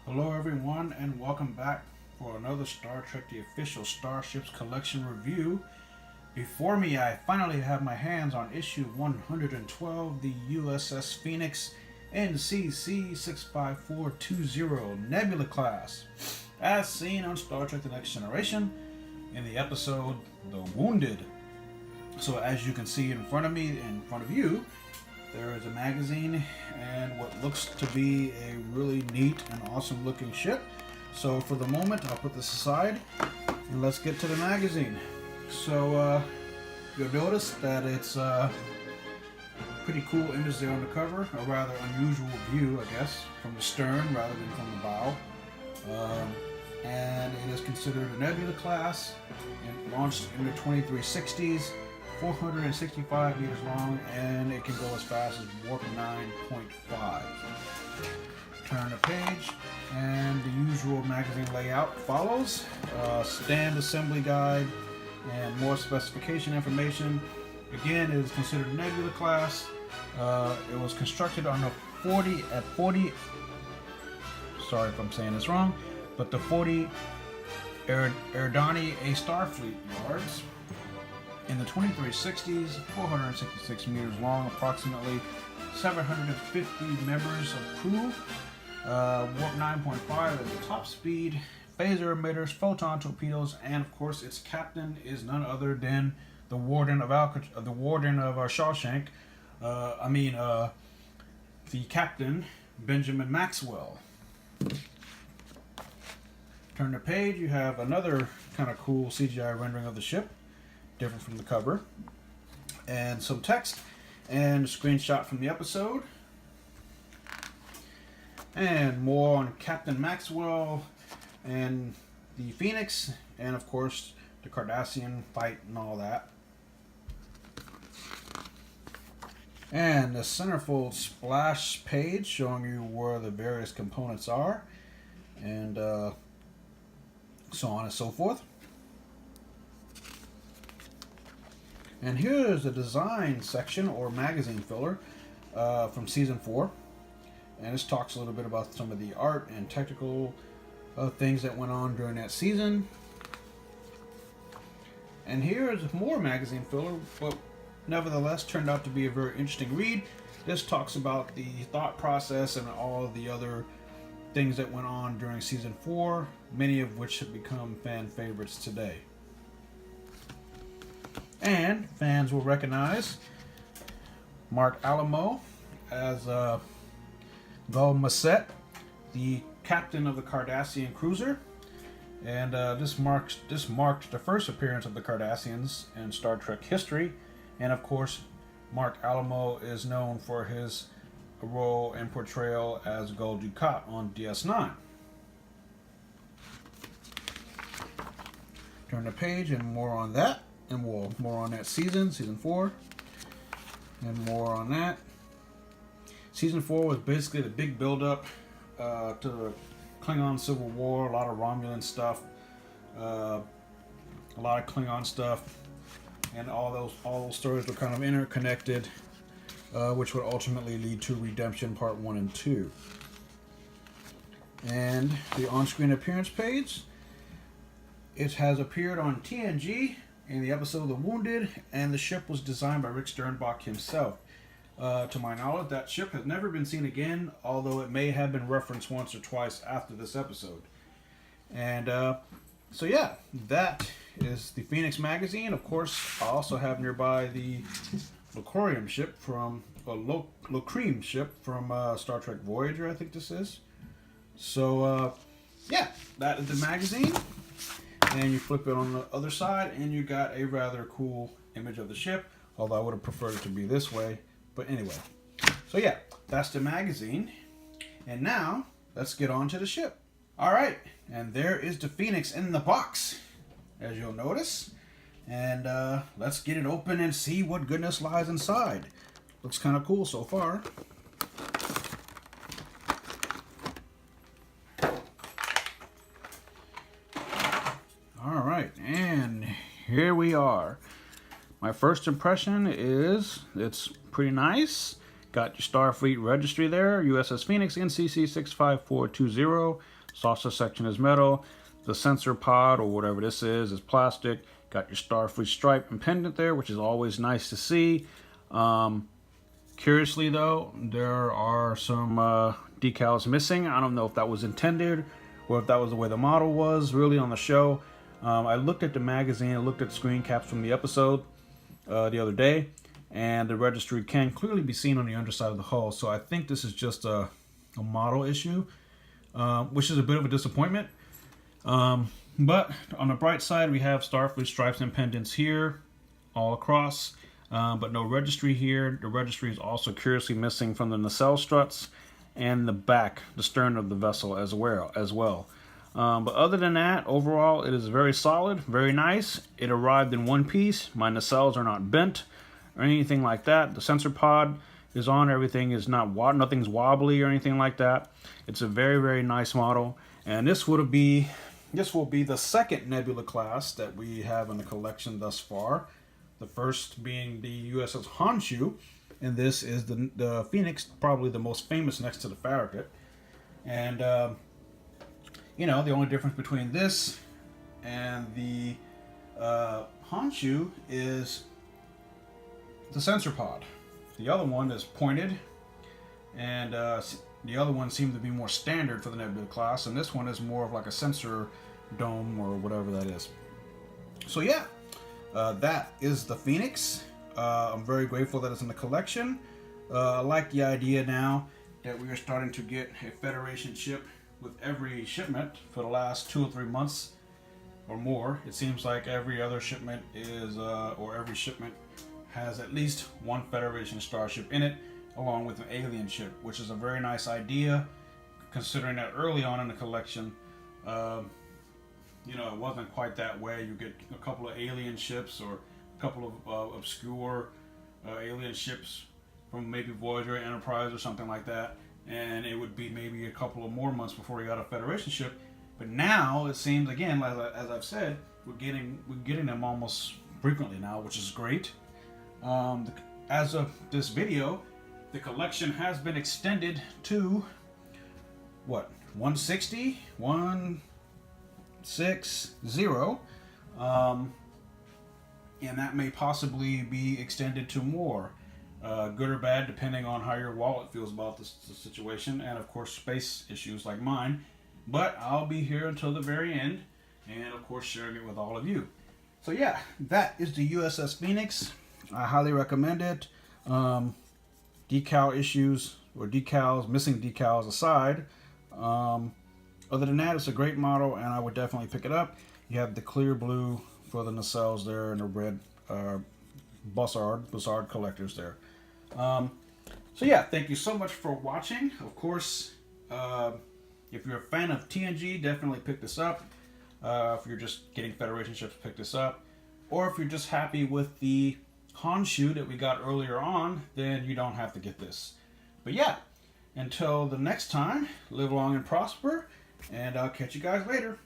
Hello everyone and welcome back for another Star Trek The Official Starships Collection review. Before me I finally have my hands on issue 112, the USS Phoenix NCC-65420 Nebula class, as seen on Star Trek The Next Generation in the episode The Wounded. So as you can see in front of me, in front of you, there is a magazine and what looks to be a really neat and awesome looking ship. So for the moment, I'll put this aside and let's get to the magazine. So you'll notice that it's pretty cool image there on the cover, a rather unusual view, I guess, from the stern rather than from the bow. And it is considered a Nebula class. It launched in the 2360s. 465 meters long, and it can go as fast as warp 9.5. Turn the page, and the usual magazine layout follows. Stand assembly guide and more specification information. Again, it is considered a Nebula class. It was constructed on the 40. Sorry if I'm saying this wrong, but the 40 Erdani A Starfleet yards. In the 2360s, 466 meters long, approximately 750 members of crew, warp 9.5 at the top speed, phaser emitters, photon torpedoes, and of course its captain is none other than the warden of Shawshank. The captain, Benjamin Maxwell. Turn the page. You have another kind of cool CGI rendering of the ship, different from the cover, and some text and a screenshot from the episode, and more on Captain Maxwell and the Phoenix, and of course the Cardassian fight and all that. And the centerfold splash page showing you where the various components are, and so on and so forth. And here's the design section or magazine filler from season 4. And this talks a little bit about some of the art and technical things that went on during that season. And here's more magazine filler, but nevertheless turned out to be a very interesting read. This talks about the thought process and all the other things that went on during season 4, many of which have become fan favorites today. And fans will recognize Mark Alamo as Gul Macet, the captain of the Cardassian cruiser. And this marked the first appearance of the Cardassians in Star Trek history. And of course, Mark Alamo is known for his role and portrayal as Gul Dukat on DS9. Turn the page and more on that. And more on that season 4, and more on that. Season 4 was basically the big build-up to the Klingon Civil War. A lot of Romulan stuff, a lot of Klingon stuff, and all those stories were kind of interconnected, which would ultimately lead to Redemption Part 1 and 2. And the on-screen appearance page. It has appeared on TNG in the episode The Wounded, and the ship was designed by Rick Sternbach himself. To my knowledge, that ship has never been seen again, although it may have been referenced once or twice after this episode. And so yeah, that is the Phoenix magazine. Of course, I also have nearby the Locrium ship from Star Trek Voyager, I think this is. So yeah, that is the magazine. And you flip it on the other side, and you got a rather cool image of the ship, although I would have preferred it to be this way. But anyway, so yeah, that's the magazine. And now, let's get on to the ship. Alright, and there is the Phoenix in the box, as you'll notice. And let's get it open and see what goodness lies inside. Looks kind of cool so far. Alright, and here we are. My first impression is it's pretty nice. Got your Starfleet registry there, USS Phoenix, NCC-65420. Saucer section is metal. The sensor pod, or whatever this is plastic. Got your Starfleet stripe and pendant there, which is always nice to see. Curiously though, there are some decals missing. I don't know if that was intended or if that was the way the model was really on the show. I looked at the magazine, I looked at screen caps from the episode the other day, and the registry can clearly be seen on the underside of the hull. So I think this is just a model issue, which is a bit of a disappointment. But on the bright side, we have Starfleet stripes and pendants here all across, but no registry here. The registry is also curiously missing from the nacelle struts and the back, the stern of the vessel as well. But other than that, overall, it is very solid, very nice. It arrived in one piece. My nacelles are not bent or anything like that. The sensor pod is on. Everything is nothing's wobbly or anything like that. It's a very, very nice model. And this will be the second Nebula class that we have in the collection thus far. The first being the USS Honshu, and this is the Phoenix, probably the most famous next to the Farragut. And you know, the only difference between this and the Honshu is the sensor pod. The other one is pointed, and the other one seemed to be more standard for the Nebula class, and this one is more of like a sensor dome or whatever that is. So yeah, that is the Phoenix. I'm very grateful that it's in the collection. I like the idea now that we are starting to get a Federation ship with every shipment for the last 2 or 3 months or more. It seems like every other shipment is, or every shipment has at least one Federation starship in it, along with an alien ship, which is a very nice idea, considering that early on in the collection, you know, it wasn't quite that way. You get a couple of alien ships or a couple of obscure alien ships from maybe Voyager, Enterprise, or something like that, and it would be maybe a couple of more months before we got a Federation ship. But now it seems, again, as I've said, we're getting them almost frequently now, which is great. As of this video, the collection has been extended to what, 160, 160, and that may possibly be extended to more, good or bad, depending on how your wallet feels about this situation, and of course space issues like mine. But I'll be here until the very end, and of course sharing it with all of you. So yeah, that is the USS Phoenix. I highly recommend it. Decal issues or missing decals aside, other than that, it's a great model, and I would definitely pick it up. You have the clear blue for the nacelles there, and the red Bussard collectors there. So yeah, thank you so much for watching. Of course, if you're a fan of TNG, definitely pick this up. If you're just getting Federation ships, pick this up. Or if you're just happy with the Honshu that we got earlier on, then you don't have to get this. But yeah, until the next time, live long and prosper, and I'll catch you guys later.